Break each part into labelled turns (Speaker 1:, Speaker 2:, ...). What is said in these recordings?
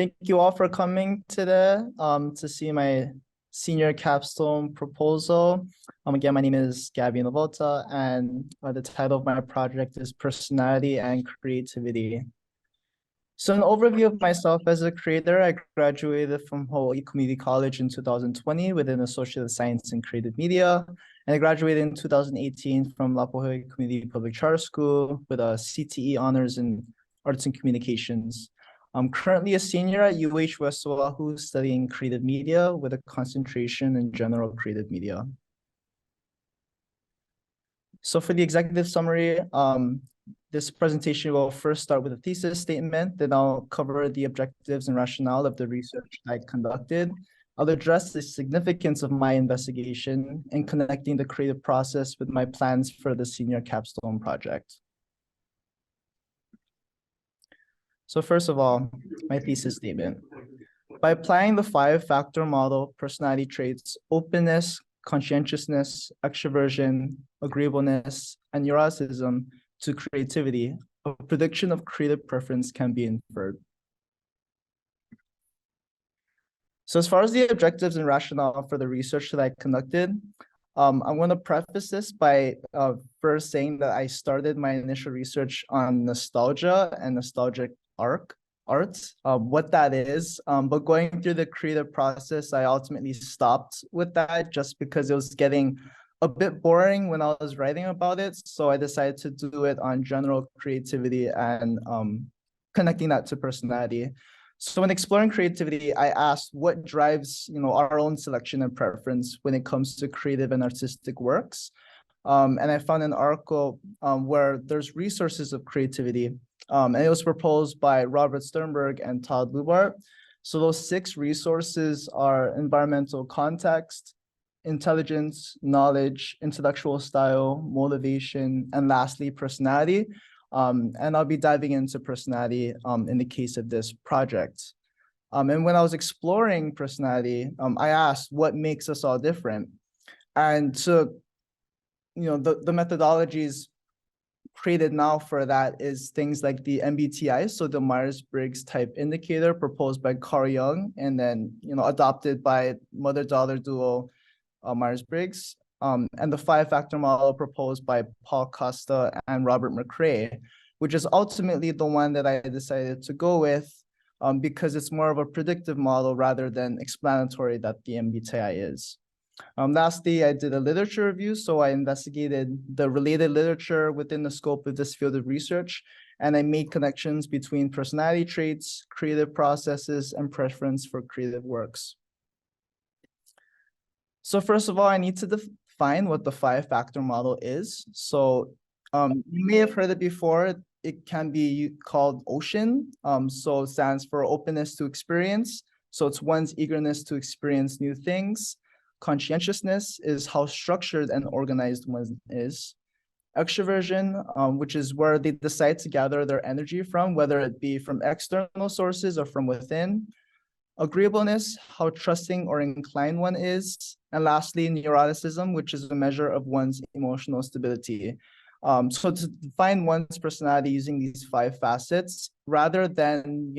Speaker 1: Thank you all for coming today to see my senior capstone proposal. Again, my name is Gabby Navalta, and the title of my project is Personality and Creativity. So an overview of myself as a creator: I graduated from Hawaii Community College in 2020 with an Associate of Science in Creative Media, and I graduated in 2018 from La Hawaii Community Public Charter School with a CTE honors in Arts and Communications. I'm currently a senior at UH West Oahu studying creative media with a concentration in general creative media. So for the executive summary, this presentation will first start with a thesis statement, then I'll cover the objectives and rationale of the research I conducted. I'll address the significance of my investigation in connecting the creative process with my plans for the senior capstone project. So first of all, my thesis statement. By applying the 5-factor model personality traits, openness, conscientiousness, extraversion, agreeableness, and neuroticism to creativity, a prediction of creative preference can be inferred. So as far as the objectives and rationale for the research that I conducted, I'm going to preface this by first saying that I started my initial research on nostalgia and nostalgic arts, what that is. But going through the creative process, I ultimately stopped with that just because it was getting a bit boring when I was writing about it. So I decided to do it on general creativity and connecting that to personality. So when exploring creativity, I asked what drives our own selection and preference when it comes to creative and artistic works. And I found an article where there's resources of creativity, and it was proposed by Robert Sternberg and Todd Lubart. So those 6 resources are environmental context, intelligence, knowledge, intellectual style, motivation, and lastly, personality. And I'll be diving into personality in the case of this project. And when I was exploring personality, I asked what makes us all different. And so, the methodologies created now for that is things like the MBTI, so the Myers-Briggs type indicator proposed by Carl Jung, and then adopted by mother-daughter duo Myers-Briggs, and the 5-factor model proposed by Paul Costa and Robert McCrae, which is ultimately the one that I decided to go with because it's more of a predictive model rather than explanatory that the MBTI is. Lastly, I did a literature review, so I investigated the related literature within the scope of this field of research, and I made connections between personality traits, creative processes, and preference for creative works. So first of all, I need to define what the 5-factor model is. So you may have heard it before. It can be called OCEAN. So it stands for openness to experience. So it's one's eagerness to experience new things. Conscientiousness is how structured and organized one is. Extraversion, which is where they decide to gather their energy from, whether it be from external sources or from within. Agreeableness, how trusting or inclined one is. And lastly, neuroticism, which is a measure of one's emotional stability. So to define one's personality using these 5 facets, rather than,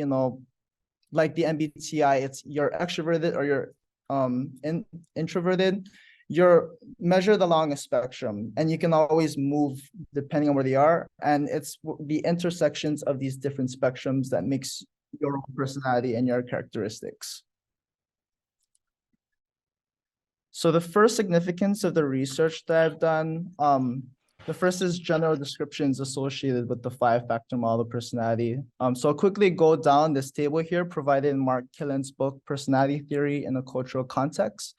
Speaker 1: like the MBTI, it's you're extroverted or you're introverted, you're measured along a spectrum, and you can always move depending on where they are. And it's the intersections of these different spectrums that makes your own personality and your characteristics. So the first significance of the research that I've done, the first is general descriptions associated with the 5-factor model personality. So I'll quickly go down this table here provided in Mark Killen's book, Personality Theory in a Cultural Context.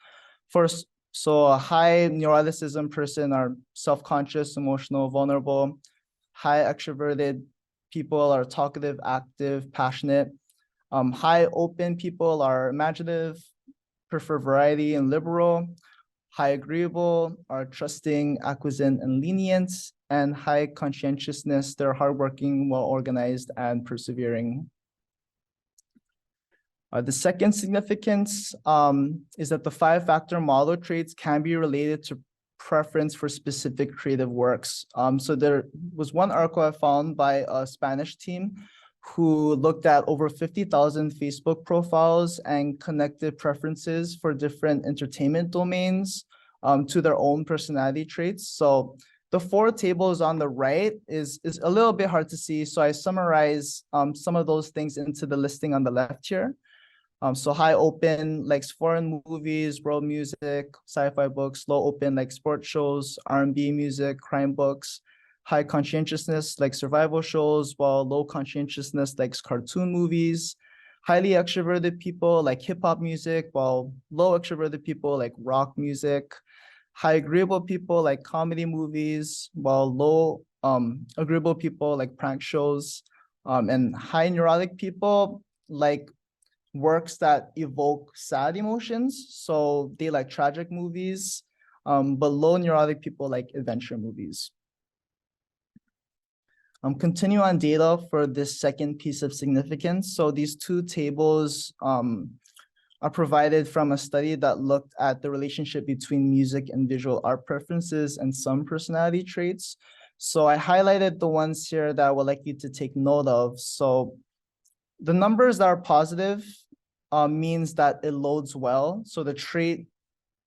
Speaker 1: First, so a high neuroticism person are self-conscious, emotional, vulnerable. High extroverted people are talkative, active, passionate. High open people are imaginative, prefer variety, and liberal. High agreeable are trusting, acquiescent, and lenient. And high conscientiousness, they're hardworking, well-organized, and persevering. The second significance is that the 5-factor model traits can be related to preference for specific creative works. So there was one article I found by a Spanish team who looked at over 50,000 Facebook profiles and connected preferences for different entertainment domains to their own personality traits. So the four tables on the right is a little bit hard to see. So I summarize some of those things into the listing on the left here. So high open likes foreign movies, world music, sci-fi books. Low open like sports shows, R&B music, crime books. High conscientiousness like survival shows, while low conscientiousness likes cartoon movies. Highly extroverted people like hip hop music, while low extroverted people like rock music. High agreeable people like comedy movies, while low agreeable people like prank shows. And high neurotic people like works that evoke sad emotions. So they like tragic movies, but low neurotic people like adventure movies. Continue on data for this second piece of significance. So these two tables are provided from a study that looked at the relationship between music and visual art preferences and some personality traits. So I highlighted the ones here that I would like you to take note of. So the numbers that are positive means that it loads well. So the trait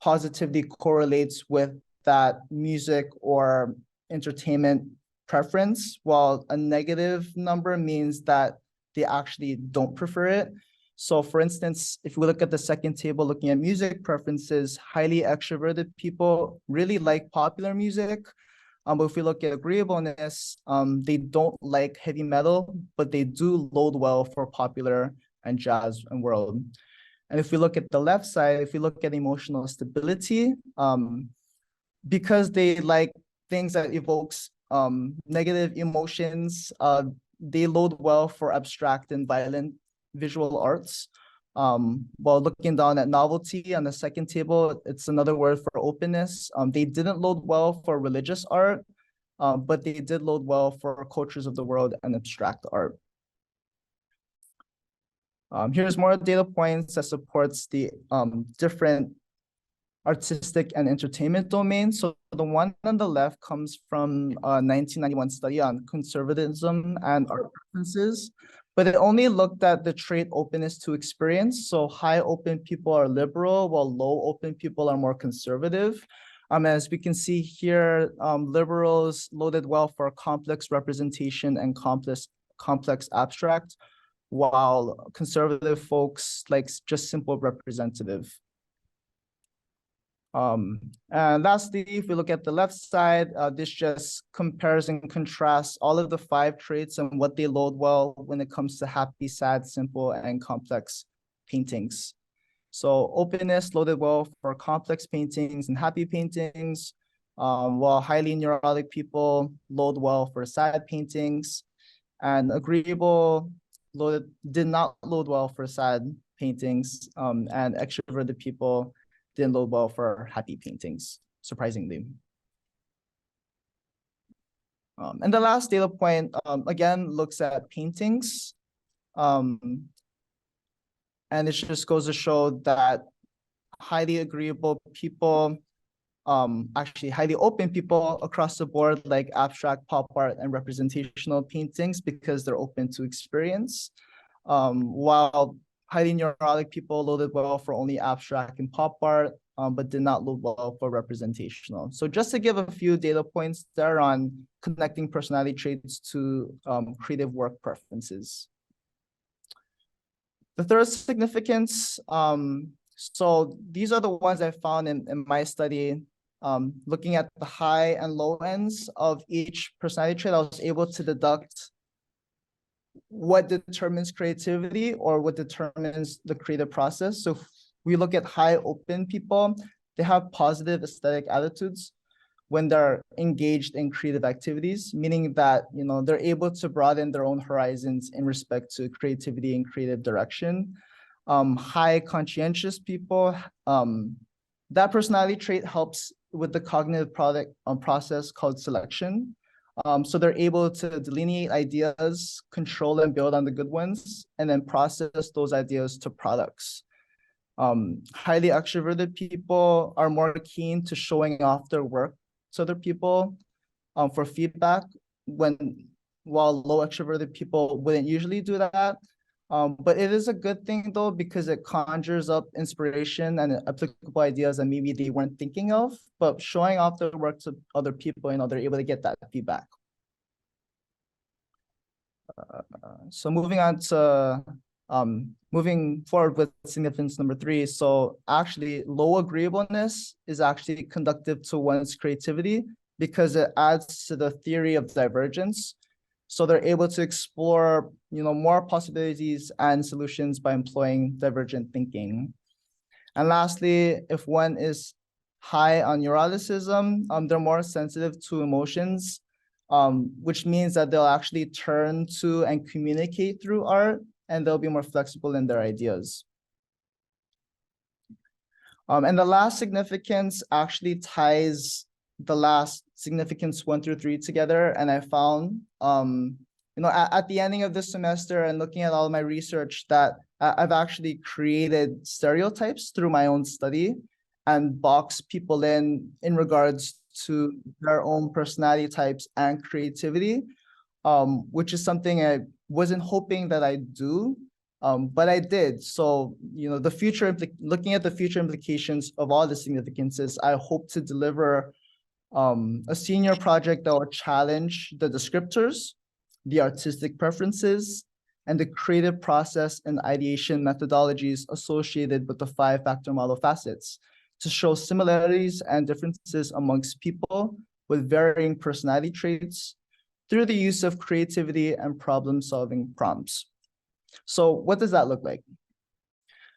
Speaker 1: positively correlates with that music or entertainment preference, while a negative number means that they actually don't prefer it. So for instance, if we look at the second table, looking at music preferences, highly extroverted people really like popular music. But if we look at agreeableness, they don't like heavy metal, but they do load well for popular and jazz and world. And if we look at the left side, if we look at emotional stability, because they like things that evokes negative emotions, they load well for abstract and violent visual arts. While looking down at novelty on the second table, it's another word for openness. They didn't load well for religious art, but they did load well for cultures of the world and abstract art. Here's more data points that supports the different artistic and entertainment domains. So the one on the left comes from a 1991 study on conservatism and art preferences, but it only looked at the trait openness to experience. So high open people are liberal, while low open people are more conservative. As we can see here, liberals loaded well for complex representation and complex abstract, while conservative folks like just simple representative. And lastly, if we look at the left side, this just compares and contrasts all of the 5 traits and what they load well when it comes to happy, sad, simple, and complex paintings. So openness loaded well for complex paintings and happy paintings, while highly neurotic people load well for sad paintings, and agreeable did not load well for sad paintings, and extroverted people didn't load well for happy paintings, surprisingly. And the last data point, again, looks at paintings. And it just goes to show that highly agreeable people, actually highly open people across the board, like abstract, pop art, and representational paintings because they're open to experience. While highly neurotic people loaded well for only abstract and pop art, but did not load well for representational. So just to give a few data points there on connecting personality traits to creative work preferences. The third significance, so these are the ones I found in my study. Looking at the high and low ends of each personality trait, I was able to deduct what determines creativity or what determines the creative process. So if we look at high open people, they have positive aesthetic attitudes when they're engaged in creative activities, meaning that they're able to broaden their own horizons in respect to creativity and creative direction. High conscientious people, that personality trait helps with the cognitive process called selection. So they're able to delineate ideas, control and build on the good ones, and then process those ideas to products. Highly extroverted people are more keen to showing off their work to other people for feedback when while low extroverted people wouldn't usually do that. But it is a good thing though, because it conjures up inspiration and applicable ideas that maybe they weren't thinking of, but showing off their work to other people, they're able to get that feedback. So moving on to moving forward with significance number 3. So actually low agreeableness is actually conducive to one's creativity because it adds to the theory of divergence. So they're able to explore, more possibilities and solutions by employing divergent thinking. And lastly, if one is high on neuroticism, they're more sensitive to emotions, which means that they'll actually turn to and communicate through art, and they'll be more flexible in their ideas. And the last significance actually ties the last significance 1 through 3 together. And I found, at the ending of this semester and looking at all my research, that I've actually created stereotypes through my own study and box people in regards to their own personality types and creativity, which is something I wasn't hoping that I'd do, but I did. So, looking at the future implications of all the significances, I hope to deliver a senior project that will challenge the descriptors, the artistic preferences, and the creative process and ideation methodologies associated with the 5-factor model facets to show similarities and differences amongst people with varying personality traits through the use of creativity and problem-solving prompts. So what does that look like?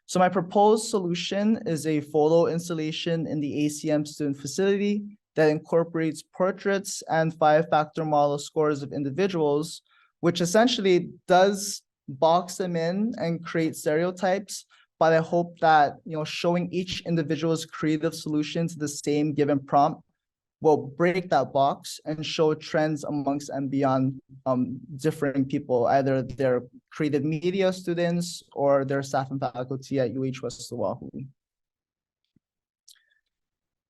Speaker 1: So my proposed solution is a photo installation in the ACM student facility that incorporates portraits and 5-factor model scores of individuals, which essentially does box them in and create stereotypes. But I hope that, showing each individual's creative solution to the same given prompt will break that box and show trends amongst and beyond differing people, either they're creative media students or their staff and faculty at UH West Oahu.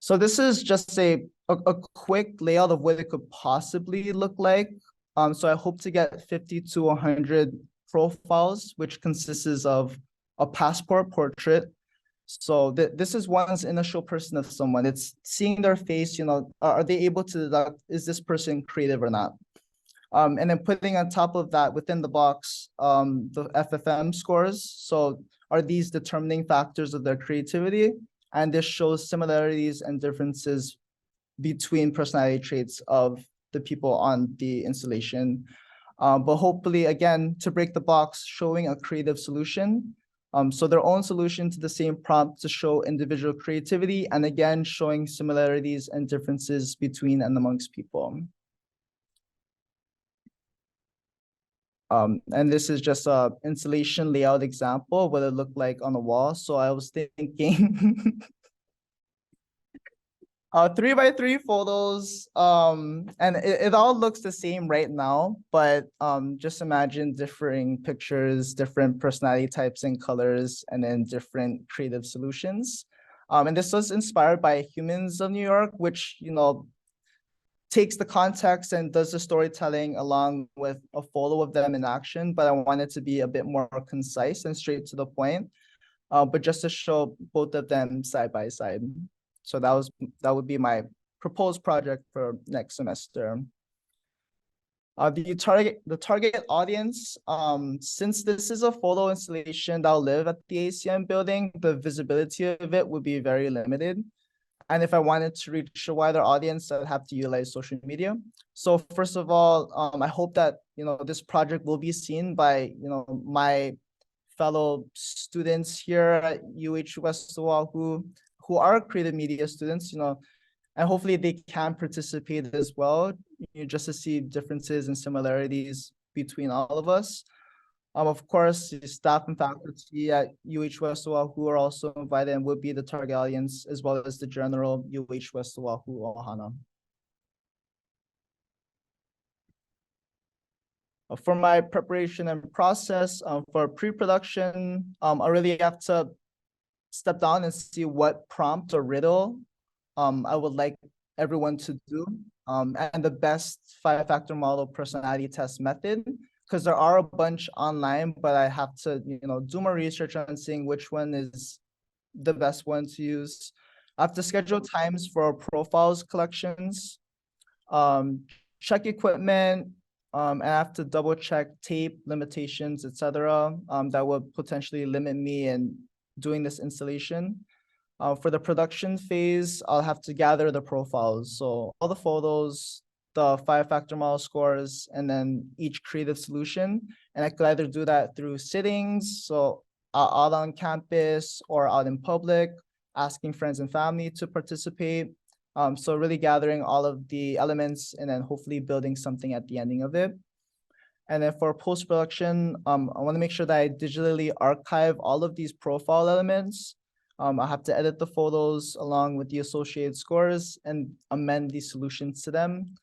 Speaker 1: So this is just a quick layout of what it could possibly look like. So I hope to get 50 to 100 profiles, which consists of a passport portrait. So this is one's initial person of someone. It's seeing their face, are they able to deduct, is this person creative or not? And then putting on top of that within the box, the FFM scores. So are these determining factors of their creativity? And this shows similarities and differences between personality traits of the people on the installation. But hopefully, again, to break the box, showing a creative solution. So their own solution to the same prompt to show individual creativity, and again, showing similarities and differences between and amongst people. And this is just a installation layout example of what it looked like on the wall. So I was thinking 3x3 photos, and it all looks the same right now, but just imagine differing pictures, different personality types and colors, and then different creative solutions. And this was inspired by Humans of New York, which, takes the context and does the storytelling along with a photo of them in action, but I wanted to be a bit more concise and straight to the point, but just to show both of them side by side. So that would be my proposed project for next semester. The target audience, since this is a photo installation that'll live at the ACM building, the visibility of it would be very limited. And if I wanted to reach a wider audience, I'd have to utilize social media. So first of all, I hope that, this project will be seen by, my fellow students here at UH West Oahu who are creative media students, and hopefully they can participate as well, just to see differences and similarities between all of us. Of course, the staff and faculty at UH West Oahu are also invited and would be the target audience, as well as the general UH West Oahu Ohana. For my preparation and process for pre-production, I really have to step down and see what prompt or riddle I would like everyone to do. and the best 5-factor model personality test method, because there are a bunch online, but I have to, do more research on seeing which one is the best one to use. I have to schedule times for profiles collections, check equipment, and I have to double check tape limitations, etc. That would potentially limit me in doing this installation. For the production phase, I'll have to gather the profiles. So all the photos, the 5-factor model scores, and then each creative solution. And I could either do that through sittings, so out on campus or out in public, asking friends and family to participate. So really gathering all of the elements and then hopefully building something at the ending of it. And then for post-production, I want to make sure that I digitally archive all of these profile elements. I have to edit the photos along with the associated scores and amend the solutions to them.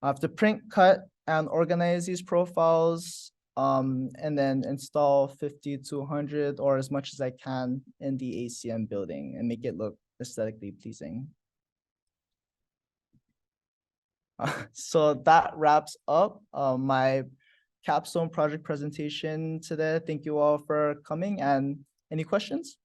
Speaker 1: I have to print, cut, and organize these profiles, and then install 50 to 100 or as much as I can in the ACM building and make it look aesthetically pleasing. So that wraps up my capstone project presentation today. Thank you all for coming, and any questions?